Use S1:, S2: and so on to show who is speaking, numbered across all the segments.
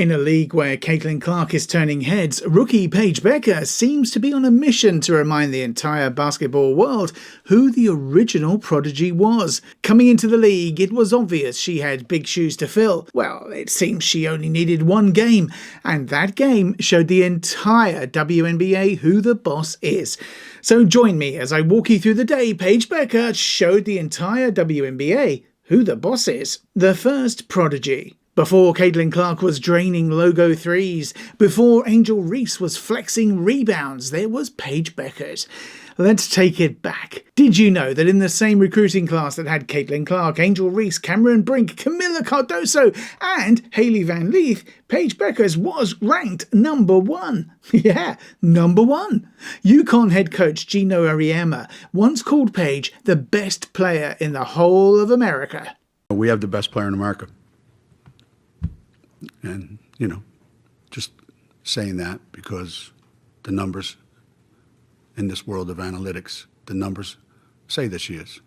S1: In a league where Caitlin Clark is turning heads, rookie Paige Buecker seems to be on a mission to remind the entire basketball world who the original prodigy was. Coming into the league, it was obvious she had big shoes to fill. Well, it seems she only needed one game, and that game showed the entire WNBA who the boss is. So join me as I walk you through the day Paige Buecker showed the entire WNBA who the boss is. The first prodigy. Before Caitlin Clark was draining logo threes, before Angel Reese was flexing rebounds, there was Paige Bueckers. Let's take it back. Did you know that in the same recruiting class that had Caitlin Clark, Angel Reese, Cameron Brink, Camilla Cardoso, and Hailey Van Leith, Paige Bueckers was ranked number 1. Yeah, number 1. UConn head coach Gino Auriemma once called Paige the best player in the whole of America.
S2: We have the best player in America. And, just saying that because the numbers in this world of analytics, the numbers say that she is.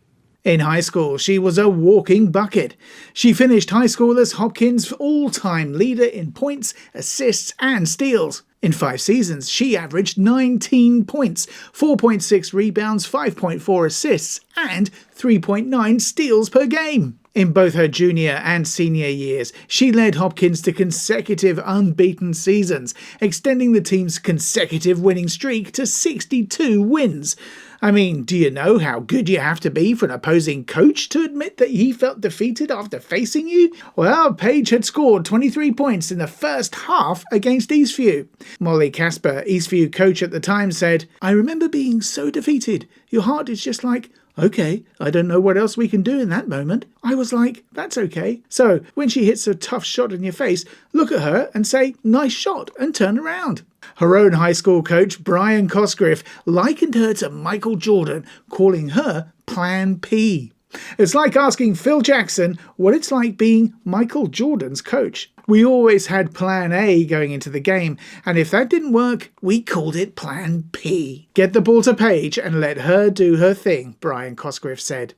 S1: In high school, she was a walking bucket. She finished high school as Hopkins' all-time leader in points, assists, and steals. In 5 seasons, she averaged 19 points, 4.6 rebounds, 5.4 assists, and 3.9 steals per game. In both her junior and senior years, she led Hopkins to consecutive unbeaten seasons, extending the team's consecutive winning streak to 62 wins. I mean, do you know how good you have to be for an opposing coach to admit that he felt defeated after facing you? Well, Paige had scored 23 points in the first half against Eastview. Molly Casper, Eastview coach at the time, said, "I remember being so defeated. Your heart is just like, okay, I don't know what else we can do in that moment." I was like, that's okay. So when she hits a tough shot in your face, look at her and say, nice shot, and turn around. Her own high school coach, Brian Cosgriff, likened her to Michael Jordan, calling her Plan P. It's like asking Phil Jackson what it's like being Michael Jordan's coach. We always had Plan A going into the game, and if that didn't work, we called it Plan P. Get the ball to Paige and let her do her thing, Brian Cosgriff said.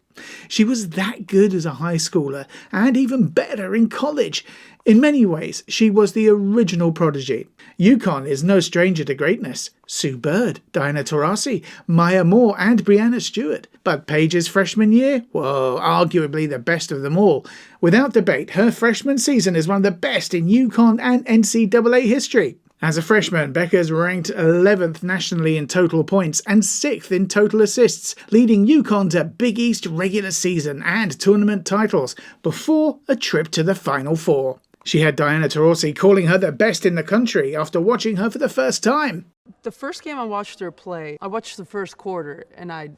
S1: She was that good as a high schooler, and even better in college. In many ways, she was the original prodigy. UConn is no stranger to greatness. Sue Bird, Diana Taurasi, Maya Moore and Brianna Stewart. But Paige's freshman year? Well, arguably the best of them all. Without debate, her freshman season is one of the best in UConn and NCAA history. As a freshman, Bueckers ranked 11th nationally in total points and 6th in total assists, leading UConn to Big East regular season and tournament titles before a trip to the Final Four. She had Diana Taurasi calling her the best in the country after watching her for the first time.
S3: The first game I watched her play, I watched the first quarter, and I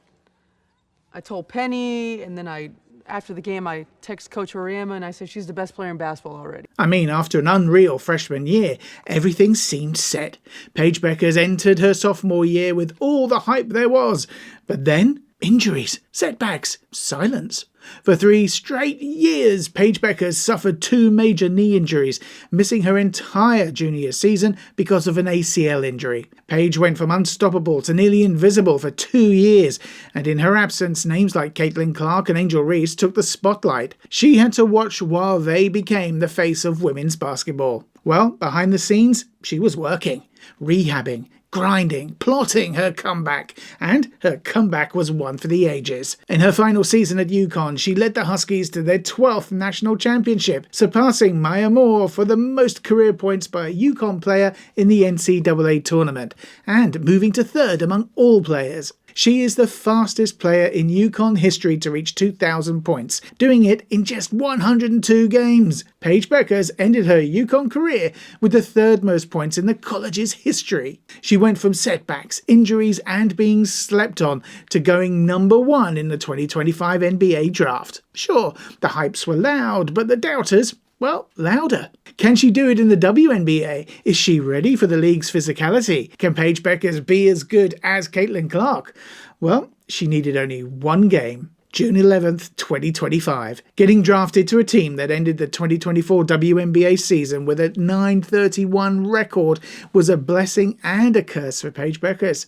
S3: told Penny, and then after the game, I text Coach Auriemma, and I said she's the best player in basketball already. I
S1: mean, after an unreal freshman year, everything seemed set. Paige Bueckers entered her sophomore year with all the hype there was. But then, injuries, setbacks, silence. For 3 straight years, Paige Bueckers suffered 2 major knee injuries, missing her entire junior season because of an ACL injury. Paige went from unstoppable to nearly invisible for 2 years, and in her absence, names like Caitlin Clark and Angel Reese took the spotlight. She had to watch while they became the face of women's basketball. Well, behind the scenes, she was working, rehabbing, grinding, plotting her comeback, and her comeback was one for the ages. In her final season at UConn, she led the Huskies to their 12th national championship, surpassing Maya Moore for the most career points by a UConn player in the NCAA tournament, and moving to 3rd among all players. She is the fastest player in UConn history to reach 2,000 points, doing it in just 102 games. Paige Bueckers ended her UConn career with the 3rd most points in the college's history. She went from setbacks, injuries, and being slept on to going number 1 in the 2025 NBA draft. Sure, the hypes were loud, but the doubters, well, louder. Can she do it in the WNBA? Is she ready for the league's physicality? Can Paige Bueckers be as good as Caitlin Clark? Well, she needed only one game. June 11th, 2025. Getting drafted to a team that ended the 2024 WNBA season with a 9-31 record was a blessing and a curse for Paige Bueckers.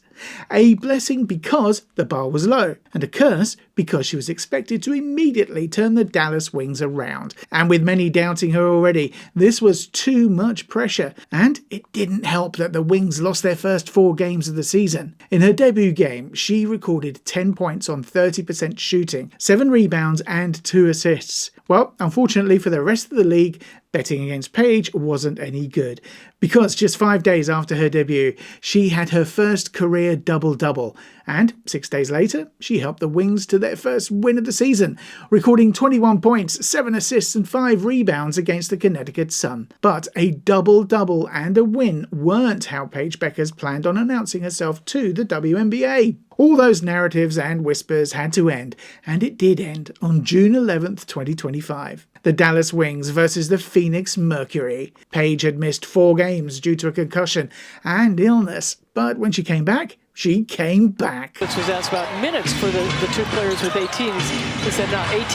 S1: A blessing because the bar was low, and a curse because she was expected to immediately turn the Dallas Wings around. And with many doubting her already, this was too much pressure, and it didn't help that the Wings lost their first 4 games of the season. In her debut game, she recorded 10 points on 30% shooting, 7 rebounds and 2 assists. Well, unfortunately for the rest of the league, betting against Paige wasn't any good, because just 5 days after her debut, she had her first career double-double, and 6 days later, she helped the Wings to their first win of the season, recording 21 points, 7 assists and 5 rebounds against the Connecticut Sun. But a double-double and a win weren't how Paige Bueckers planned on announcing herself to the WNBA. All those narratives and whispers had to end, and it did end on June 11th, 2025. The Dallas Wings versus the Phoenix Mercury. Paige had missed 4 games due to a concussion and illness, but when she came back, she came back.
S4: This was asked about minutes for the 2 players with AT. He said, no, AT,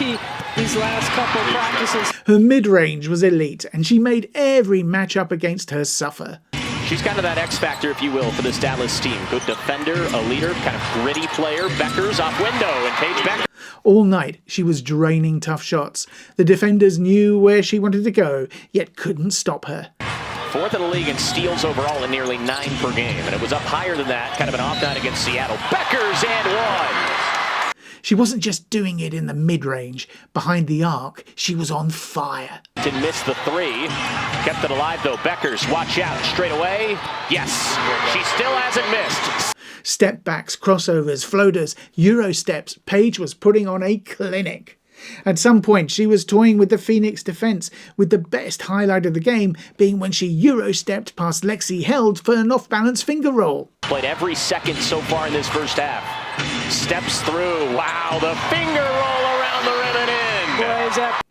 S4: these last couple practices.
S1: Her mid-range was elite, and she made every matchup against her suffer.
S5: She's kind of that X factor, if you will, for this Dallas team. Good defender, a leader, kind of gritty player. Bueckers off window, and Paige Buecker.
S1: All night, she was draining tough shots. The defenders knew where she wanted to go, yet couldn't stop her.
S5: 4th in the league in steals overall and nearly 9 per game. And it was up higher than that, kind of an off night against Seattle. Bueckers and 1.
S1: She wasn't just doing it in the mid-range. Behind the arc, she was on fire.
S5: Didn't miss the 3. Kept it alive, though. Bueckers, watch out. Straight away. Yes, she still hasn't missed.
S1: Step backs, crossovers, floaters, Euro steps. Paige was putting on a clinic. At some point, she was toying with the Phoenix defense, with the best highlight of the game being when she Euro-stepped past Lexi Held for an off-balance finger roll.
S5: Played every second so far in this first half. Steps through. Wow, the finger roll around the rim and in.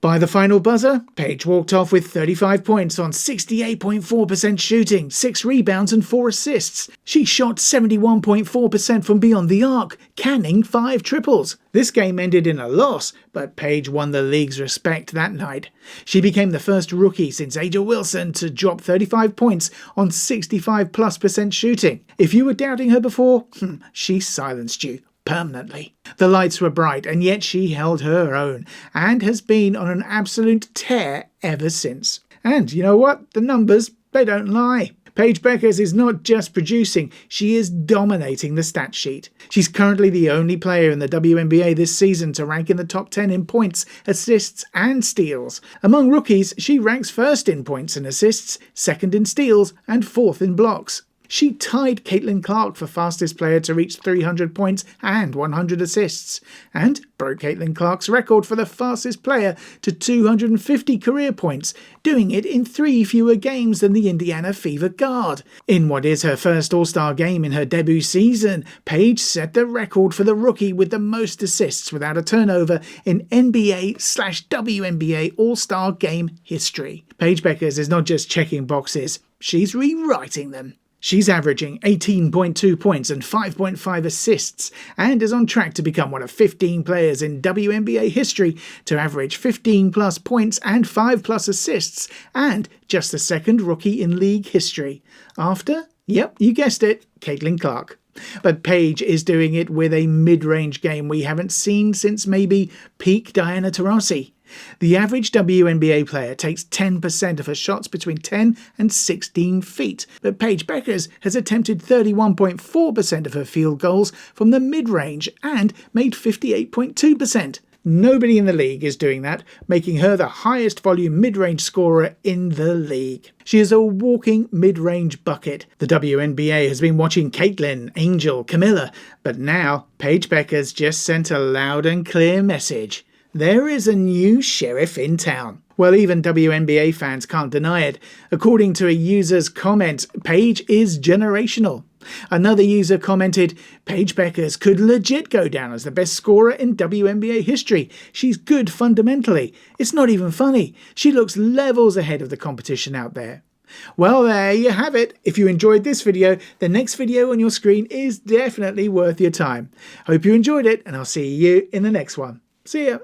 S1: By the final buzzer, Paige walked off with 35 points on 68.4% shooting, 6 rebounds and 4 assists. She shot 71.4% from beyond the arc, canning 5 triples. This game ended in a loss, but Paige won the league's respect that night. She became the first rookie since Aja Wilson to drop 35 points on 65+% shooting. If you were doubting her before, she silenced you permanently. The lights were bright, and yet she held her own, and has been on an absolute tear ever since. And you know what? The numbers, they don't lie. Paige Bueckers is not just producing, she is dominating the stat sheet. She's currently the only player in the WNBA this season to rank in the top 10 in points, assists and steals. Among rookies, she ranks 1st in points and assists, 2nd in steals and 4th in blocks. She tied Caitlin Clark for fastest player to reach 300 points and 100 assists, and broke Caitlin Clark's record for the fastest player to 250 career points, doing it in 3 fewer games than the Indiana Fever guard. In what is her first All-Star game in her debut season, Paige set the record for the rookie with the most assists without a turnover in NBA/WNBA All-Star game history. Paige Bueckers is not just checking boxes, she's rewriting them. She's averaging 18.2 points and 5.5 assists, and is on track to become one of 15 players in WNBA history to average 15+ points and 5+ assists, and just the 2nd rookie in league history. After, yep, you guessed it, Caitlin Clark. But Paige is doing it with a mid-range game we haven't seen since maybe peak Diana Taurasi. The average WNBA player takes 10% of her shots between 10 and 16 feet, but Paige Bueckers has attempted 31.4% of her field goals from the mid-range and made 58.2%. Nobody in the league is doing that, making her the highest volume mid-range scorer in the league. She is a walking mid-range bucket. The WNBA has been watching Caitlin, Angel, Camilla, but now Paige Bueckers just sent a loud and clear message. There is a new sheriff in town. Well, even WNBA fans can't deny it. According to a user's comment, Paige is generational. Another user commented, Paige Bueckers could legit go down as the best scorer in WNBA history. She's good fundamentally. It's not even funny. She looks levels ahead of the competition out there. Well, there you have it. If you enjoyed this video, the next video on your screen is definitely worth your time. Hope you enjoyed it, and I'll see you in the next one. See ya.